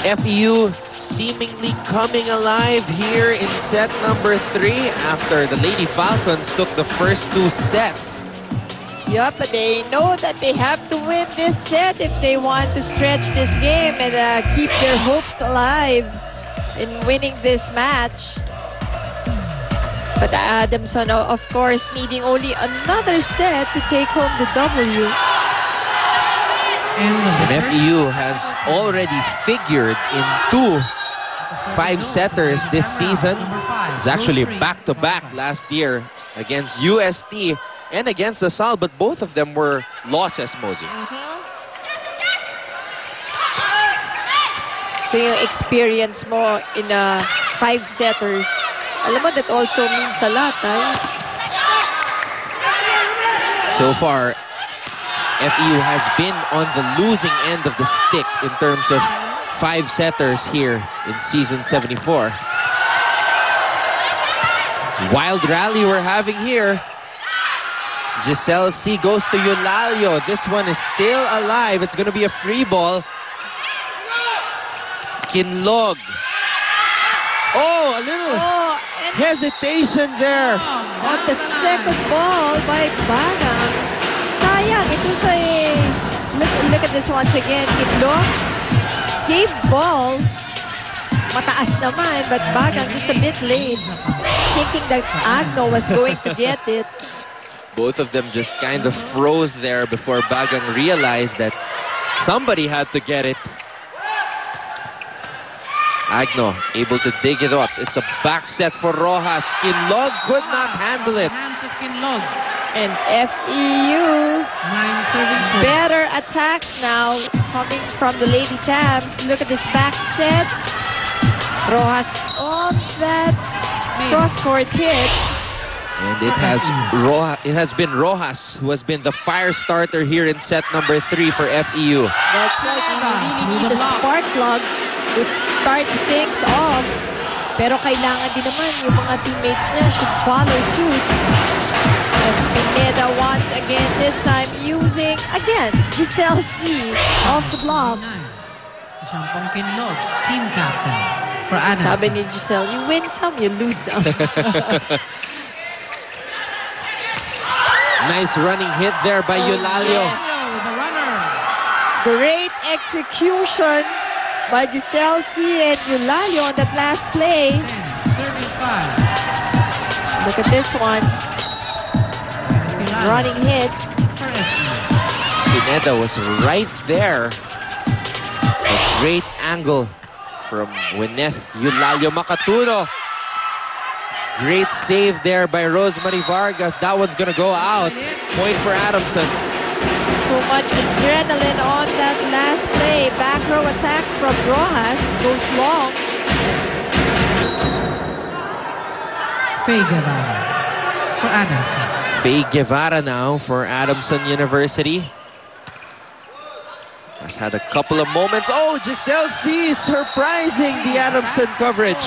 FEU seemingly coming alive here in set number 3 after the Lady Falcons took the first 2 sets. Yup, but they know that they have to win this set if they want to stretch this game and keep their hopes alive in winning this match. But Adamson, of course, needing only another set to take home the W. And FEU has already figured in 2 5-setters this season. It's actually back-to-back last year against UST and against LaSalle, but both of them were losses, Mosey. So yung experience mo in 5-setters, alam mo, that also means a lot, right? So far, FEU has been on the losing end of the stick in terms of 5-setters here in season 74. Wild rally we're having here. Giselle C goes to Eulalio. This one is still alive. It's going to be a free ball. Kinlog. Oh, a little hesitation there. On the second ball by Bagang. Sayang, it was look at this once again. Kinlog, safe ball. Mataas naman, but Bagang just a bit late. Thinking that Agno was going to get it. Both of them just kind of froze there before Bagang realized that somebody had to get it. Agno able to dig it up. It's a back set for Rojas. Kinlog could not handle it. And FEU, better attacks now coming from the Lady Tams. Look at this back set. Rojas on that cross-court hit. And it has been Rojas who has been the fire starter here in set number 3 for FEU. That's right. You really need a spark plug to start things off. Pero kailangan din naman yung mga teammates niya should follow suit. As Pineda once again, this time using, again, Giselle C off the block. Shampong Kinlog, team captain for Adamson. Sabi ni Giselle, you win some, you lose some. Nice running hit there by Eulalio. The runner. Great execution by Giselle C and Eulalio on that last play. Serving 5. Look at this one. Running hit. For FEU. Pineda was right there. A great angle from Gwyneth Eulalio. Makaturo. Great save there by Rosemary Vargas. That one's going to go out. Point for Adamson. So much adrenaline on that last play. Back row attack from Rojas. Goes long. Faye Guevara for Adamson. Faye Guevara now for Adamson University. Has had a couple of moments. Oh, Giselle C surprising the Adamson coverage.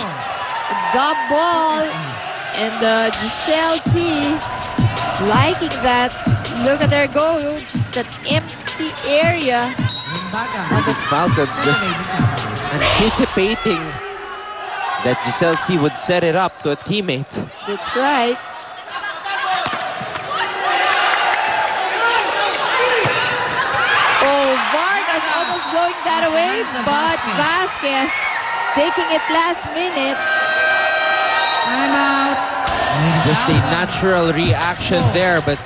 Got ball. And Giselle T liking that. Look at their goal. Just that empty area. The Falcons just anticipating that Giselle C would set it up to a teammate. That's right. Oh, Vargas almost going that away, but Vasquez taking it last minute. Time out. Just a natural reaction there, but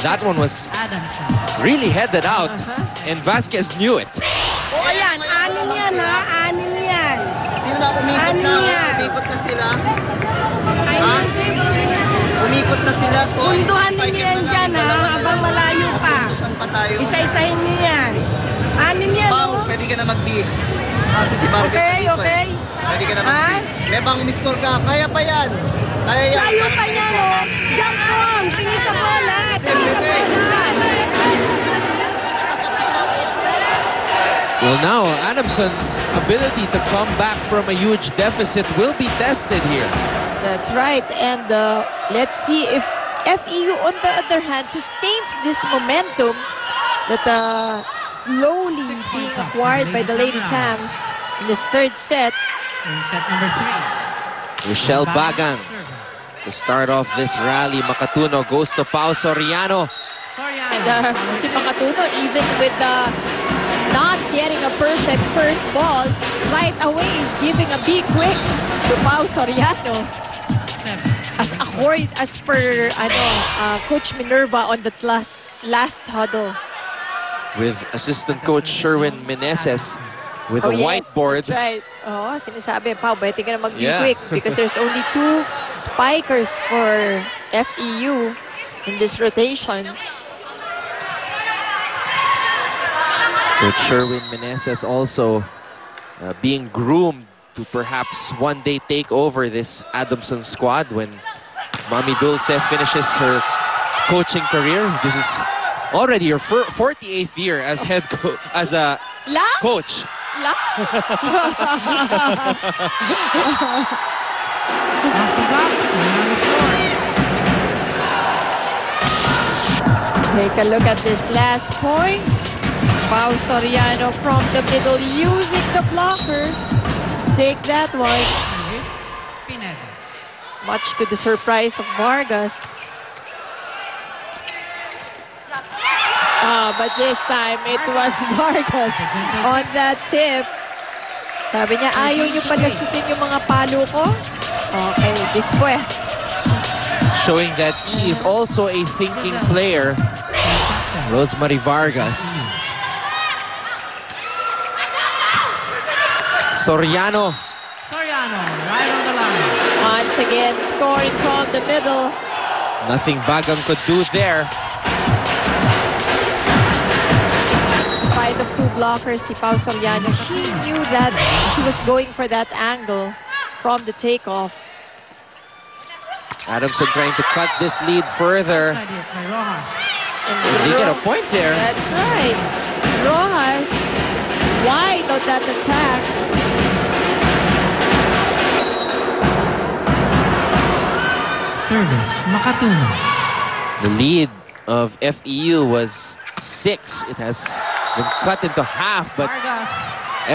that one was Adamson. really headed out, and Vasquez knew it. O ayan, anim yan ha, anim yan. Sino na umikot na? Umikot na sila? Ha? Umikot na sila. So, Punduhan ninyo yan dyan ha, habang malayo pa. Saan pa tayo? Isa-isahin nyo yan. Anim yan Bang, o. pwede ka na mag-beat. Kasi si Vargas Okay, dito, okay. Pwede ka na Ha? mag-beat. May bang miss-score ka. Kaya pa yan. Kaya yan. Layo pa yan o. Jump on, tingin sa bola. Well, now Adamson's ability to come back from a huge deficit will be tested here. That's right. And let's see if FEU, on the other hand, sustains this momentum that slowly being acquired by the Lady Tams. in this third set. In set number 3. Rochelle Bagang to start off this rally. Makatuno goes to Pao Soriano. Soriano. Si Makatuno, even with the not getting a perfect first ball, right away giving a big quick to Pao Soriano. 7. As per Coach Minerva on the last huddle. With assistant coach Sherwin Meneses with a yes, whiteboard. That's right. Oh, sinasabi, Pao, pwede ka na mag-be Yeah. quick because there's only 2 spikers for FEU in this rotation. Coach Sherwin Meneses also being groomed to perhaps one day take over this Adamson squad when Mami Dulce finishes her coaching career. This is already her 48th year as head as a Lang? coach. Lang? Off the block. Soriano scores. Take a look at this last point. Pao Soriano from the middle using the blocker. Take that one. Service. Pineda. Much to the surprise of Vargas. But this time it was Vargas on that tip. Sabi niya, ayaw niyo palasutin yung mga palo ko? Okay, después. Showing that she is also a thinking player. Rosemary Vargas. Soriano. Soriano, right on the line. Once again, scoring from the middle. Nothing Bagang could do there. Despite of 2 blockers, si Pao Soriano, she knew that she was going for that angle from the takeoff. Adamson trying to cut this lead further. Side hit by Rojas. And They get a point there. That's right. Rojas wide on that attack. Service. Makatuno. The lead of FEU was 6. It has been cut into half, but Vargas.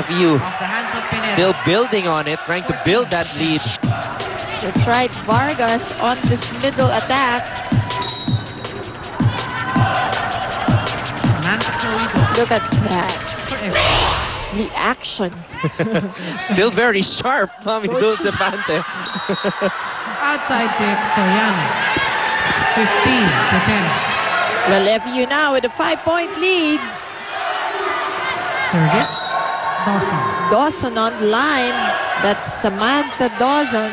FEU Off the hands of Pineda. still building on it, trying to build that lead. That's right. Vargas on this middle attack. Samantha Florido. Look at that For FEU. reaction. Still very sharp, Mami Dulce Pante. Outside tip, Soriano. 15-10. Well, FEU now with a 5-point lead. Service. Dawson. Dawson on the line. That's Samantha Dawson.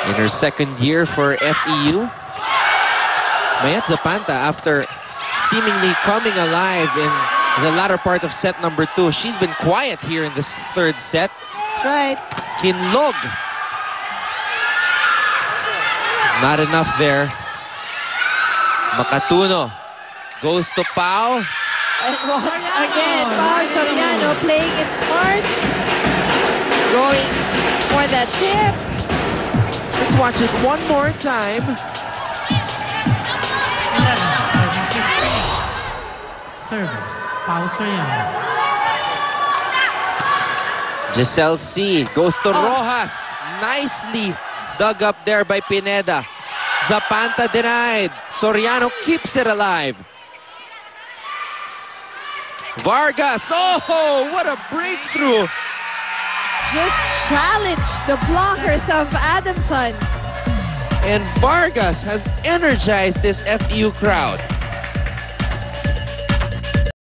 In her second year for FEU. Mayat Zapanta, after seemingly coming alive in the latter part of set number 2, she's been quiet here in this third set. That's right. Kinlog. Not enough there. Makatuno goes to Pao. And once again, Pao Soriano playing it smart. Going for that tip. Let's watch it one more time. 11-15. Service. Pao Soriano. Giselle C. goes to Rojas. Nicely dug up there by Pineda. Zapanta denied. Soriano keeps it alive. Vargas. Oh, what a breakthrough. Just challenge the blockers of Adamson. And Vargas has energized this FEU crowd.